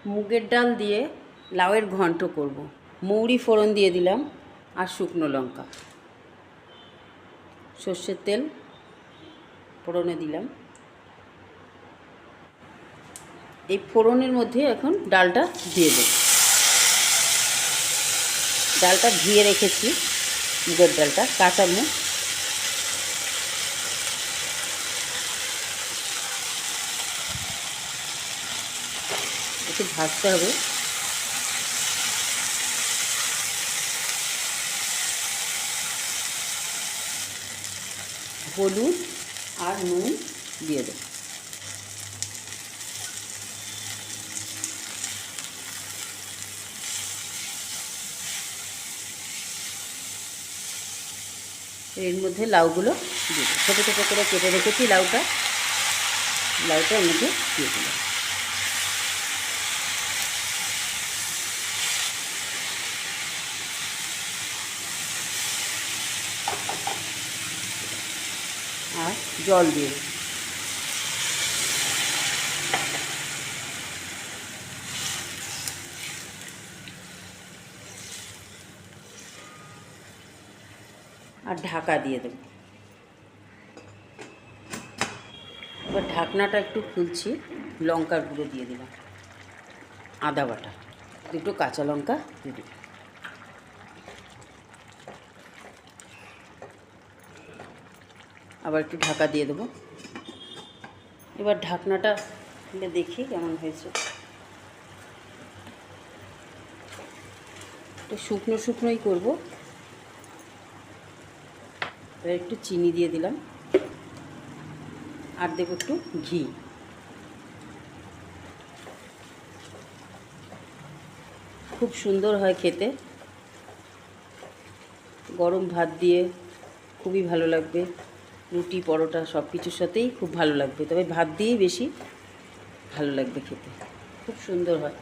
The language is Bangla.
মুগের ডাল দিয়ে লাউয়ের ঘন্ট করব। মৌরি ফোড়ন দিয়ে দিলাম আর শুকনো লঙ্কা, সর্ষের তেল ফোড়নে দিলাম। এই ফোড়নের মধ্যে এখন ডালটা দিয়ে দেব। ডালটা ধুয়ে রেখেছি, মুগের ডালটা, কাঁচা মুগ। একটু ভাজতে হবে। হলুদ আর নুন দিয়ে দেব। এর মধ্যে লাউগুলো দিয়ে দেব। ছোটো ছোটো করে কেটে রেখেছি লাউটা এর মধ্যে দিয়ে দিলাম। আর জল দিয়ে দেব। আর ঢাকা দিয়ে দেব। এবার ঢাকনাটা একটু খুলছি, লঙ্কার গুঁড়ো দিয়ে দিলাম, আদা বাটা, দুটো কাঁচা লঙ্কা দিয়ে দিলাম। আবার একটু ঢাকা দিয়ে দেবো। এবার ঢাকনাটা খুলে দেখি কেমন হয়েছে। একটু শুকনো শুকনোই করব। এবার একটু চিনি দিয়ে দিলাম আর দেবো একটু ঘি। খুব সুন্দর হয় খেতে, গরম ভাত দিয়ে খুবই ভালো লাগবে, রুটি পরোটা সব কিছুর সাথেই খুব ভালো লাগবে, তবে ভাত দিয়েই বেশি ভালো লাগবে খেতে, খুব সুন্দর হয়।